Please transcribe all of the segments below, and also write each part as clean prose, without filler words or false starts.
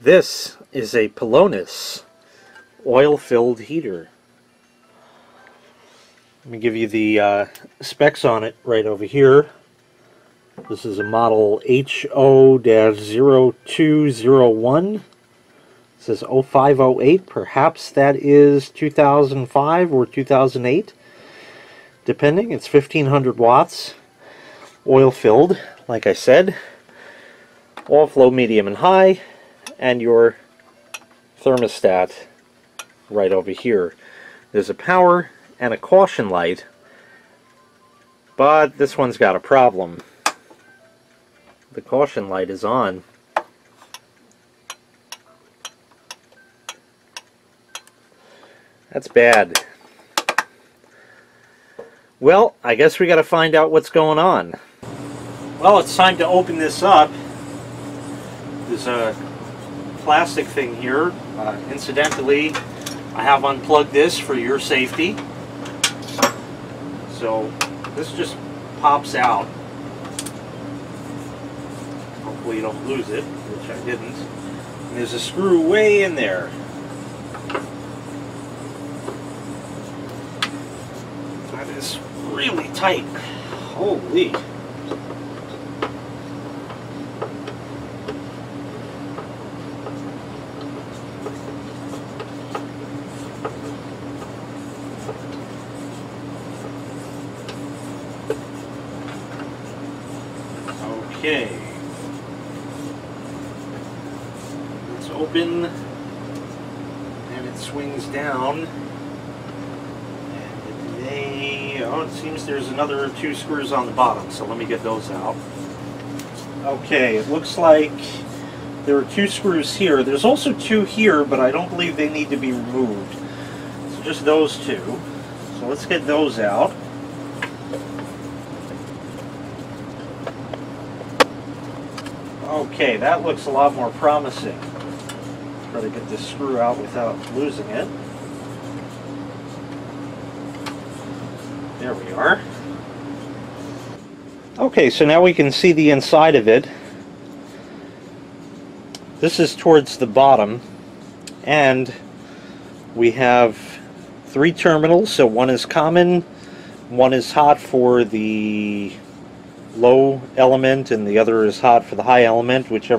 This is a Pelonis oil-filled heater. Let me give you the specs on it right over here. This is a model HO-0201. It says 0508. Perhaps that is 2005 or 2008. Depending. It's 1500 watts. Oil-filled, like I said. All flow medium and high. And your thermostat right over here. There's a power and a caution light, but this one's got a problem. The caution light is on. That's bad. Well, I guess we got to find out what's going on. Well, it's time to open this up. There's a plastic thing here. Incidentally, I have unplugged this for your safety. So this just pops out. Hopefully you don't lose it, which I didn't. And there's a screw way in there. That is really tight. Holy. Okay, it's open and it swings down, and it seems there's another 2 screws on the bottom, so let me get those out. Okay, it looks like there are 2 screws here. There's also 2 here, but I don't believe they need to be removed. So just those 2. So let's get those out. Okay, that looks a lot more promising. Try to get this screw out without losing it. There we are. Okay, so now we can see the inside of it. This is towards the bottom, and we have 3 terminals. So one is common, one is hot for the low element, and the other is hot for the high element, which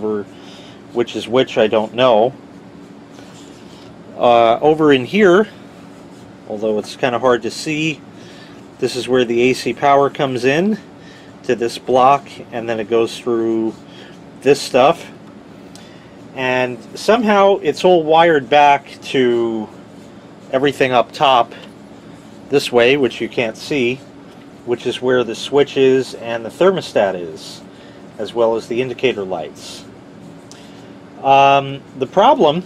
is which I don't know. Over in here, although it's kind of hard to see, this is where the AC power comes in to this block, and then it goes through this stuff, and somehow it's all wired back to everything up top this way, which you can't see, which is where the switch is and the thermostat is, as well as the indicator lights. The problem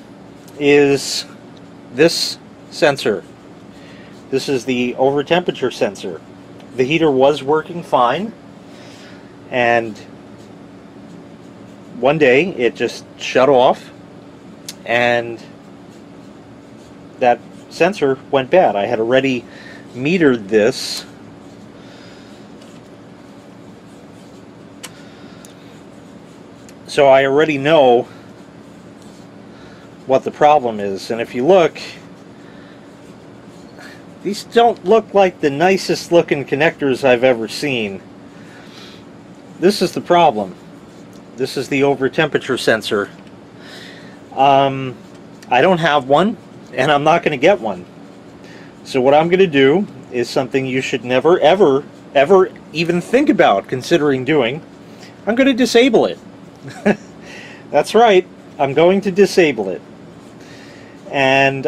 is this sensor. This is the over temperature sensor. The heater was working fine, and one day it just shut off and that sensor went bad. I had already metered this. So I already know what the problem is, and if you look, these don't look like the nicest looking connectors I've ever seen. This is the problem. This is the over temperature sensor. I don't have one, and I'm not going to get one. So what I'm going to do is something you should never, ever, ever even think about considering doing. I'm going to disable it. That's right, I'm going to disable it. And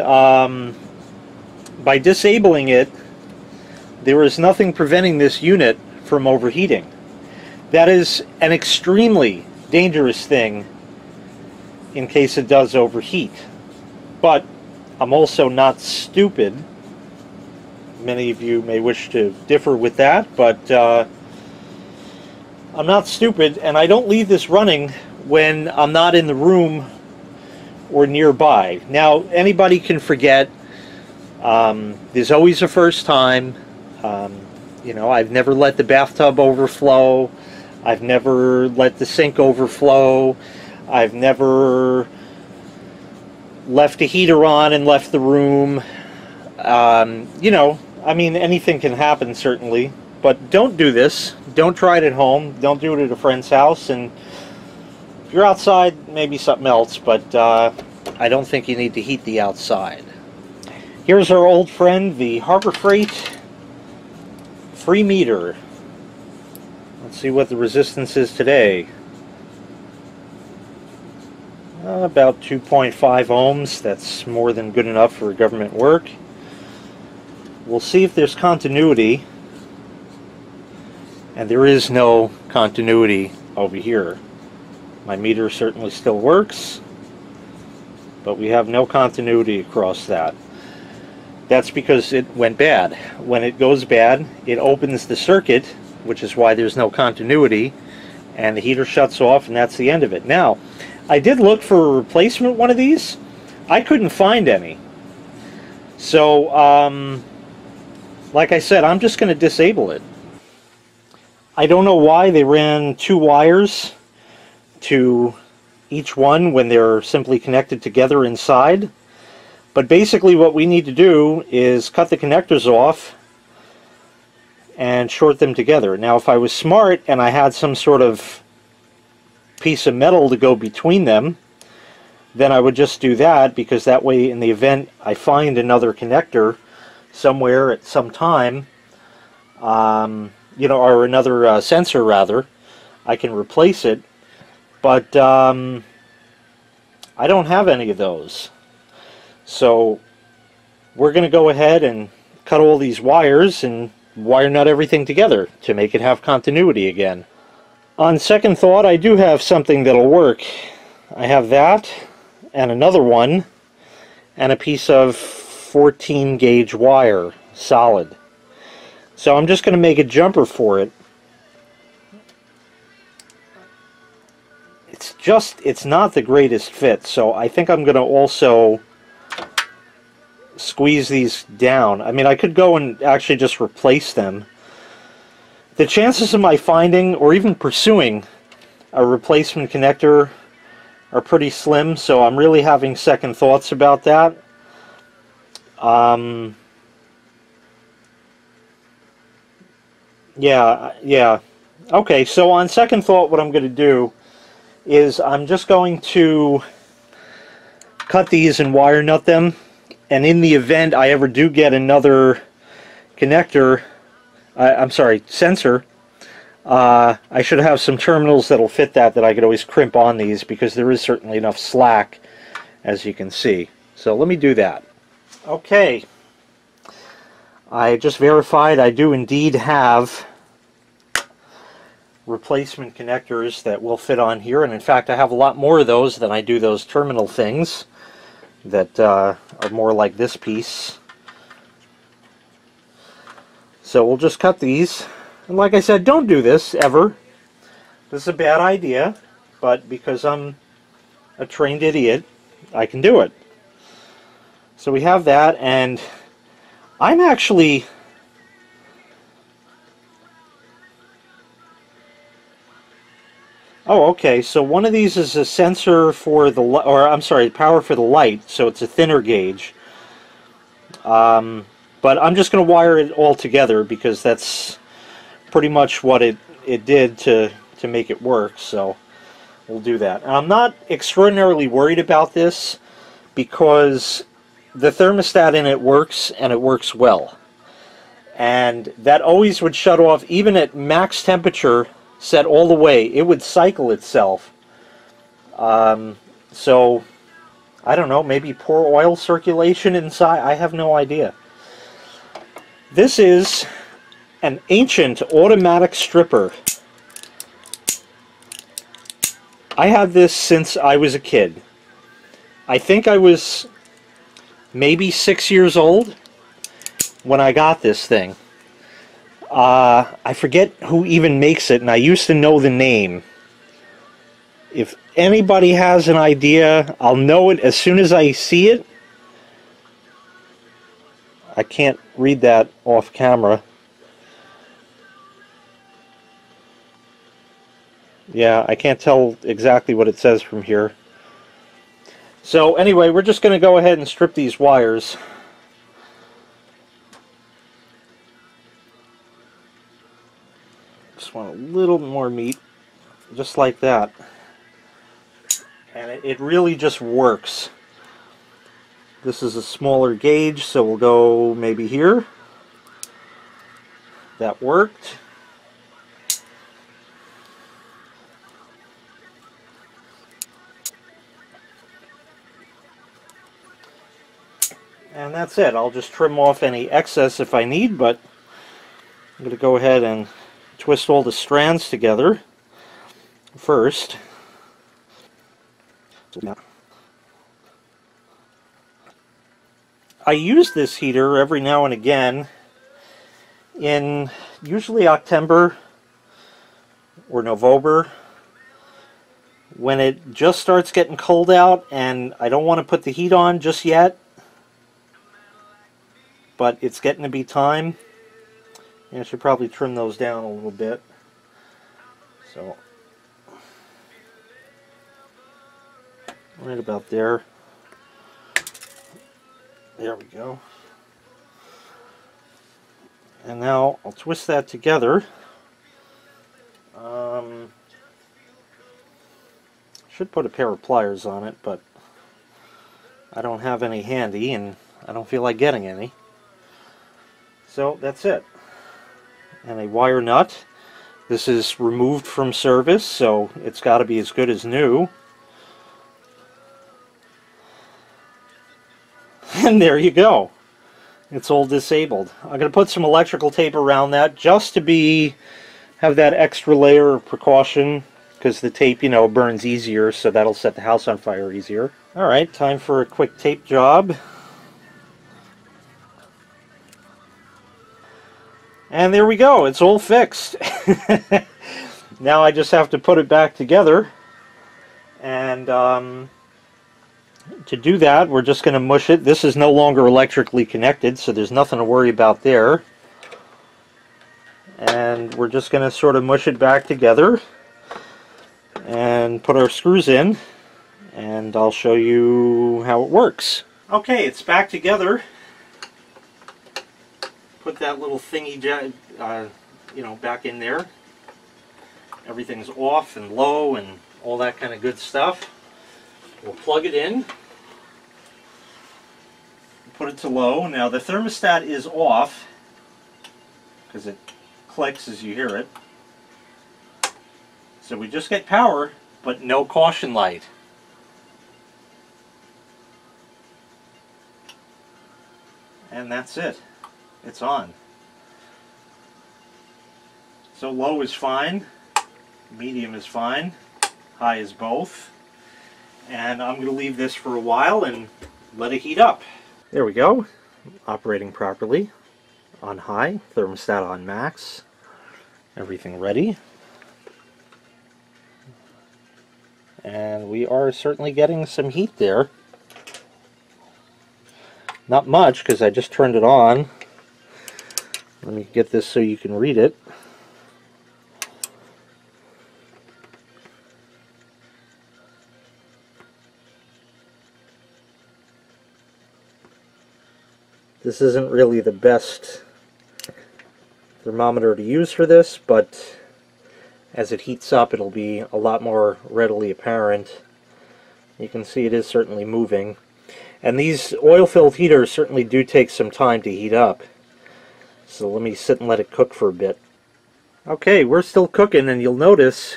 by disabling it, there is nothing preventing this unit from overheating. That is an extremely dangerous thing in case it does overheat. But I'm also not stupid. Many of you may wish to differ with that, but I'm not stupid, and I don't leave this running when I'm not in the room or nearby. Now, anybody can forget. There's always a first time. You know, I've never let the bathtub overflow. I've never let the sink overflow. I've never left the heater on and left the room. You know, I mean, anything can happen, certainly. But don't do this. Don't try it at home. Don't do it at a friend's house. And if you're outside, maybe something else. But I don't think you need to heat the outside. Here's our old friend, the Harbor Freight free meter. Let's see what the resistance is today. About 2.5 ohms. That's more than good enough for government work. We'll see if there's continuity. And there is no continuity over here. My meter certainly still works, but we have no continuity across that. That's because it went bad. When it goes bad, it opens the circuit, which is why there's no continuity, and the heater shuts off, and that's the end of it. Now, I did look for a replacement one of these. I couldn't find any. So, like I said, I'm just going to disable it. I don't know why they ran 2 wires to each one when they're simply connected together inside. But basically what we need to do is cut the connectors off and short them together. Now if I was smart and I had some sort of piece of metal to go between them, then I would just do that, because that way in the event I find another connector somewhere at some time, you know, or another sensor rather, I can replace it. But I don't have any of those. So we're going to go ahead and cut all these wires and wire nut everything together to make it have continuity again. On second thought, I do have something that'll work. I have that and another one and a piece of 14 gauge wire, solid. So I'm just going to make a jumper for it. It's not the greatest fit, so I think I'm going to also squeeze these down. I mean, I could go and actually just replace them. The chances of my finding or even pursuing a replacement connector are pretty slim, so I'm really having second thoughts about that. Yeah. Okay, so on second thought, what I'm going to do is I'm just going to cut these and wire nut them, and in the event I ever do get another connector, sensor, I should have some terminals that'll fit that I could always crimp on these, because there is certainly enough slack, as you can see. So let me do that. Okay, I just verified I do indeed have replacement connectors that will fit on here, and in fact I have a lot more of those than I do those terminal things that are more like this piece. So we'll just cut these, and like I said, don't do this ever. This is a bad idea, but because I'm a trained idiot, I can do it. So we have that, and I'm actually oh, okay, so one of these is a sensor for the, power for the light, so it's a thinner gauge. But I'm just going to wire it all together, because that's pretty much what it did to make it work, so we'll do that. And I'm not extraordinarily worried about this, because the thermostat in it works, and it works well. And that always would shut off, even at max temperature, set all the way, it would cycle itself. So I don't know, maybe poor oil circulation inside, I have no idea. This is an ancient automatic stripper. I had this since I was a kid. I think I was maybe 6 years old when I got this thing. I forget who even makes it, and I used to know the name. If anybody has an idea, I'll know it as soon as I see it. I can't read that off camera. Yeah, I can't tell exactly what it says from here. So anyway, we're just going to go ahead and strip these wires. Just want a little more meat, just like that. And it really just works. This is a smaller gauge, so we'll go maybe here. That worked. And that's it. I'll just trim off any excess if I need, but I'm going to go ahead and twist all the strands together first. I use this heater every now and again in usually October or November, when it just starts getting cold out and I don't want to put the heat on just yet, but it's getting to be time. And I should probably trim those down a little bit. So, right about there. There we go. And now I'll twist that together. Should put a pair of pliers on it, but I don't have any handy and I don't feel like getting any. So that's it. And a wire nut. This is removed from service, so it's got to be as good as new. And there you go. It's all disabled. I'm going to put some electrical tape around that just to have that extra layer of precaution, because the tape, you know, burns easier, so that'll set the house on fire easier. Alright, time for a quick tape job. And there we go, it's all fixed. Now I just have to put it back together. And to do that, we're just going to mush it. This is no longer electrically connected, so there's nothing to worry about there. And we're just going to sort of mush it back together and put our screws in, and I'll show you how it works. Okay, it's back together. Put that little thingy, you know, back in there. Everything's off and low and all that kind of good stuff. We'll plug it in. Put it to low. Now the thermostat is off because it clicks as you hear it. So we just get power, but no caution light. And that's it. It's on. So low is fine, medium is fine, high is both. And I'm going to leave this for a while and let it heat up. There we go. Operating properly. On high, thermostat on max. Everything ready. And we are certainly getting some heat there. Not much, because I just turned it on. Let me get this so you can read it. This isn't really the best thermometer to use for this, but as it heats up, it'll be a lot more readily apparent. You can see it is certainly moving. And these oil-filled heaters certainly do take some time to heat up. So let me sit and let it cook for a bit. Okay, we're still cooking, and you'll notice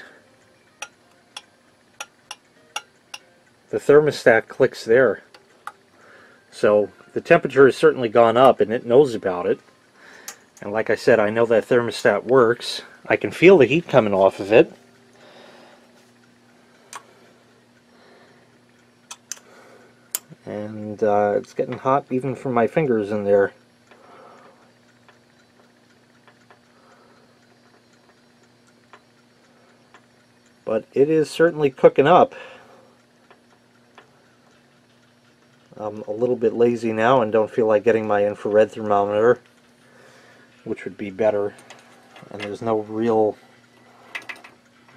the thermostat clicks there. So the temperature has certainly gone up, and it knows about it. And like I said, I know that thermostat works. I can feel the heat coming off of it. And it's getting hot even from my fingers in there. But it is certainly cooking up. I'm a little bit lazy now and don't feel like getting my infrared thermometer, which would be better. And there's no real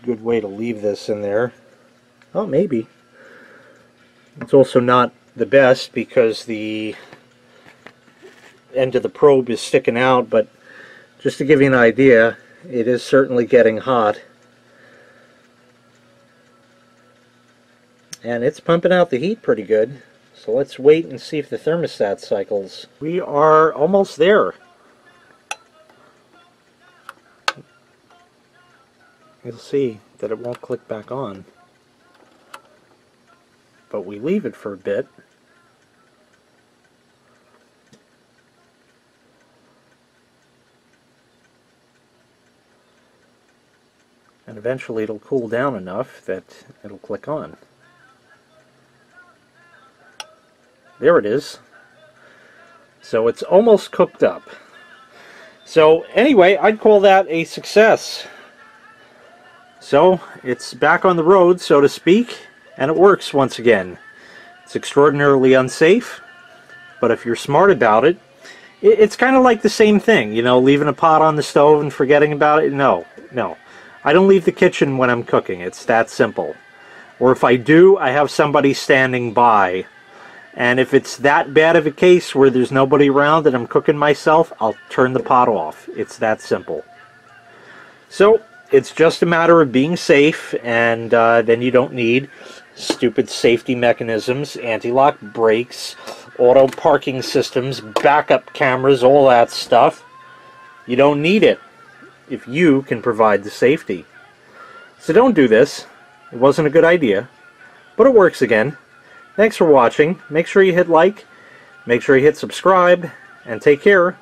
good way to leave this in there. Oh, maybe. It's also not the best because the end of the probe is sticking out, but just to give you an idea, it is certainly getting hot. And it's pumping out the heat pretty good. So let's wait and see if the thermostat cycles. We are almost there. You'll see that it won't click back on. But we leave it for a bit. And eventually it'll cool down enough that it'll click on. There it is. So it's almost cooked up. So anyway, I'd call that a success. So it's back on the road, so to speak, and it works once again. It's extraordinarily unsafe, but if you're smart about it, it's kind of like the same thing, you know, leaving a pot on the stove and forgetting about it. No. I don't leave the kitchen when I'm cooking. It's that simple. Or if I do, I have somebody standing by. And if it's that bad of a case where there's nobody around and I'm cooking myself, I'll turn the pot off. It's that simple. So it's just a matter of being safe, and then you don't need stupid safety mechanisms, anti-lock brakes, auto parking systems, backup cameras, all that stuff. You don't need it if you can provide the safety. So don't do this. It wasn't a good idea, but it works again. Thanks for watching. Make sure you hit like, make sure you hit subscribe, and take care.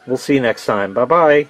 We'll see you next time. Bye-bye.